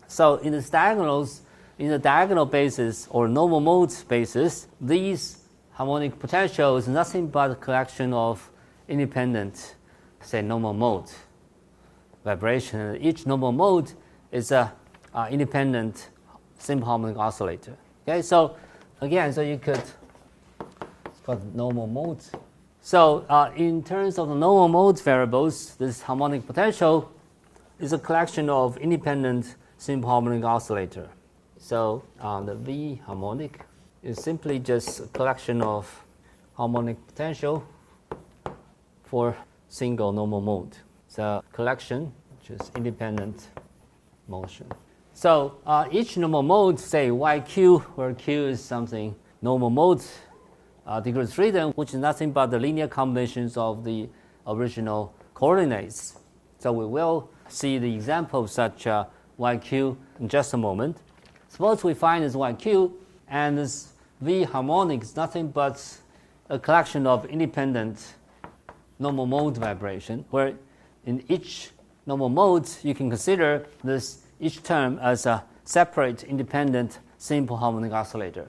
So in this diagonals, in the diagonal basis or normal mode basis, these harmonic potential is nothing but a collection of independent, say, normal mode vibration. Each normal mode is a independent simple harmonic oscillator. Okay, so again, so you could, it's called normal mode. So in terms of the normal mode variables, this harmonic potential is a collection of independent simple harmonic oscillator. So the V harmonic is simply just a collection of harmonic potential for single normal mode. It's a collection which is independent motion. So each normal mode, say YQ, where Q is something normal mode degree of freedom, which is nothing but the linear combinations of the original coordinates. So we will see the example of such YQ in just a moment. Suppose we find this YQ, and this V harmonic is nothing but a collection of independent normal mode vibration, where in each normal mode you can consider this each term as a separate independent simple harmonic oscillator.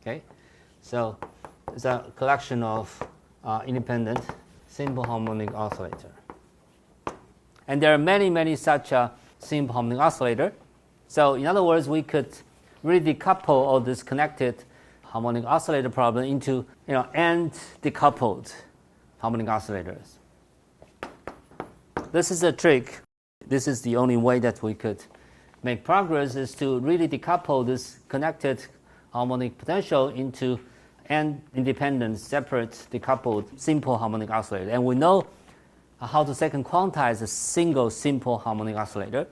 Okay, so it's a collection of independent simple harmonic oscillator, and there are many such simple harmonic oscillator. So in other words, we could really decouple all this connected harmonic oscillator problem into n decoupled harmonic oscillators. This is a trick. This is the only way that we could make progress, is to really decouple this connected harmonic potential into n independent, separate, decoupled simple harmonic oscillator. And we know how to second quantize a single simple harmonic oscillator.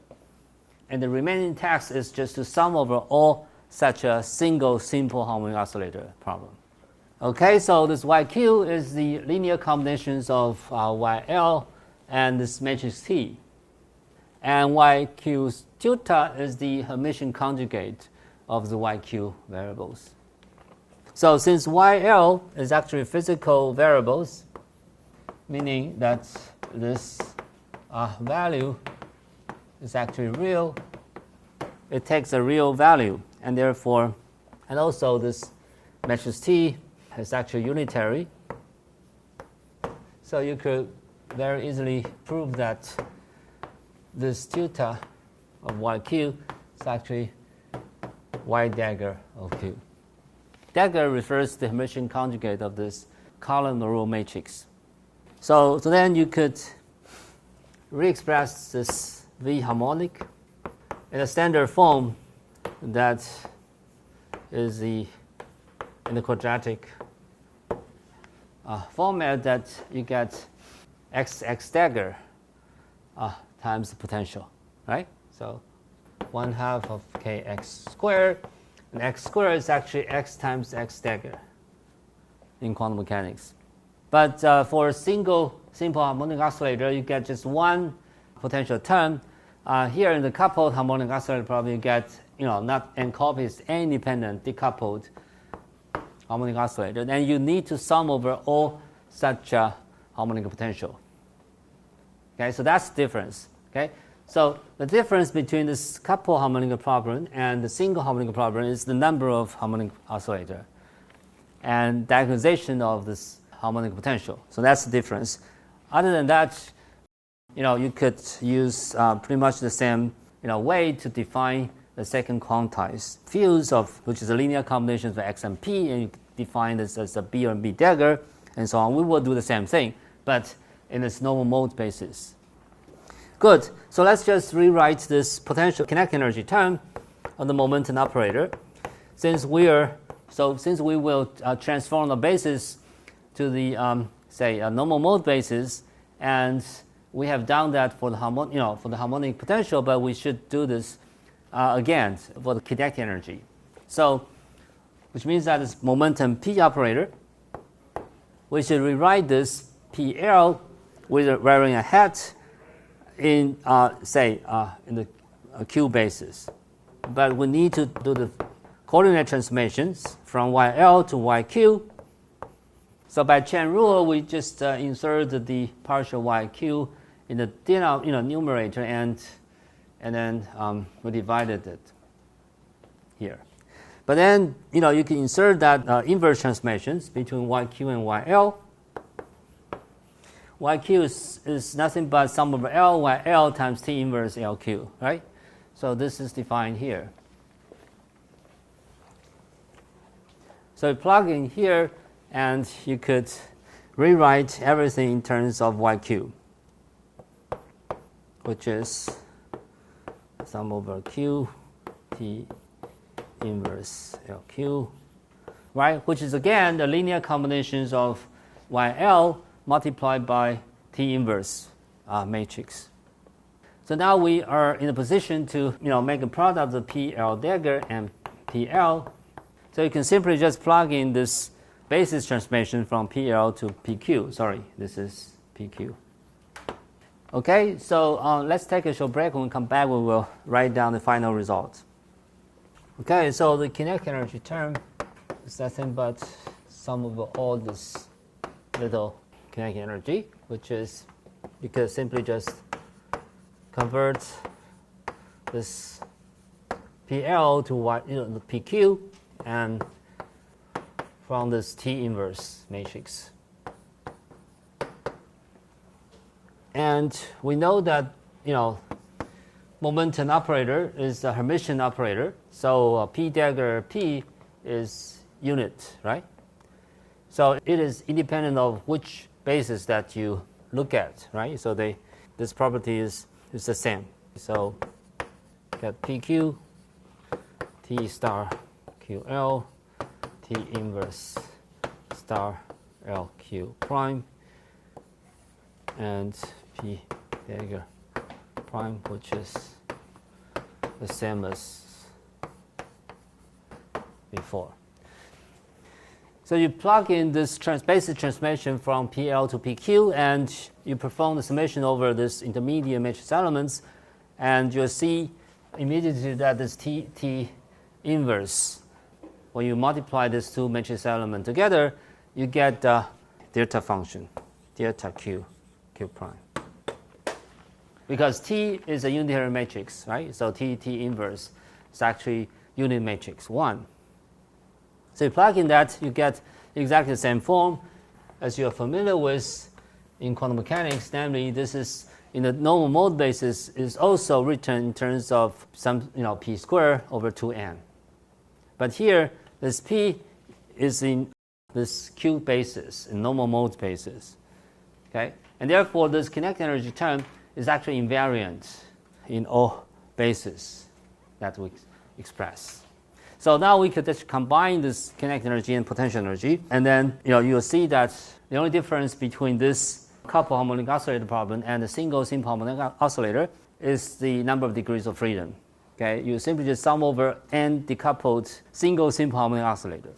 And the remaining task is just to sum over all such a single simple harmonic oscillator problem. Okay, so this YQ is the linear combinations of YL and this matrix T. And YQ tilde is the Hermitian conjugate of the YQ variables. So since YL is actually physical variables, meaning that this value is actually real, it takes a real value, and therefore, and also this matrix T is actually unitary. So you could very easily prove that this tilde of YQ is actually Y dagger of Q. Dagger refers to the Hermitian conjugate of this column row matrix. So then you could re-express this V harmonic in a standard form that is in the quadratic format, that you get x dagger times the potential, right? So 1/2 of kx squared And x squared is actually x times x dagger in quantum mechanics. But for a simple harmonic oscillator, you get just one potential term. Here in the coupled harmonic oscillator problem, you get not n copies, n-independent decoupled harmonic oscillator. Then you need to sum over all such harmonic potential. Okay, so that's the difference. Okay, so the difference between this coupled harmonic problem and the single harmonic problem is the number of harmonic oscillator and diagonalization of this harmonic potential. So that's the difference. Other than that, you could use pretty much the same way to define the second quantized fields which is a linear combination of x and p, and you define this as a b or b dagger, and so on. We will do the same thing, but in this normal mode basis. Good. So let's just rewrite this potential kinetic energy term of the momentum operator. Since we will transform the basis to the normal mode basis, and we have done that for the harmonic potential, but we should do this again for the kinetic energy. So, which means that this momentum p operator, we should rewrite this PL with wearing a hat in in the Q basis. But we need to do the coordinate transformations from YL to YQ. So by chain rule, we just insert the partial YQ in the numerator, and then we divided it here. But then you can insert that inverse transformations between YQ and YL. YQ is nothing but sum over L YL times T inverse LQ, right? So this is defined here. So you plug in here, and you could rewrite everything in terms of YQ, which is sum over Q T inverse LQ, right? Which is again the linear combinations of YL multiplied by T inverse matrix. So now we are in a position to make a product of PL dagger and PL. So you can simply just plug in this basis transformation from PL to PQ. Sorry, this is PQ. Okay, so let's take a short break. When we come back, we will write down the final result. Okay, so the kinetic energy term is nothing but sum of all this little kinetic energy, which is, you could simply just convert this PL to the PQ, and from this T inverse matrix. And we know that momentum operator is a Hermitian operator, so P dagger P is unit, right? So it is independent of which basis that you look at, right? So this property is the same. So get PQ, T star QL, T inverse star LQ prime, and P dagger prime, which is the same as before. So you plug in this basis transformation from PL to PQ, and you perform the summation over this intermediate matrix elements, and you'll see immediately that this T inverse, when you multiply these two matrix elements together, you get the delta function, delta Q prime. Because T is a unitary matrix, right? So T inverse is actually unit matrix 1. So you plug in that, you get exactly the same form as you're familiar with in quantum mechanics. Namely, this is in the normal mode basis is also written in terms of some p squared over 2n. But here, this p is in this Q basis, in normal mode basis. Okay, and therefore this kinetic energy term is actually invariant in all bases that we express. So now we could just combine this kinetic energy and potential energy, and then you'll see that the only difference between this coupled harmonic oscillator problem and the simple harmonic oscillator is the number of degrees of freedom. Okay, you simply just sum over n decoupled single simple harmonic oscillator.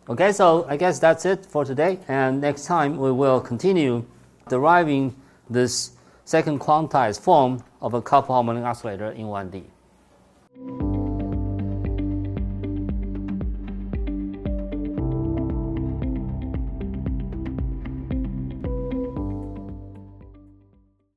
Okay, so I guess that's it for today, and next time we will continue deriving this second quantized form of a coupled harmonic oscillator in 1D.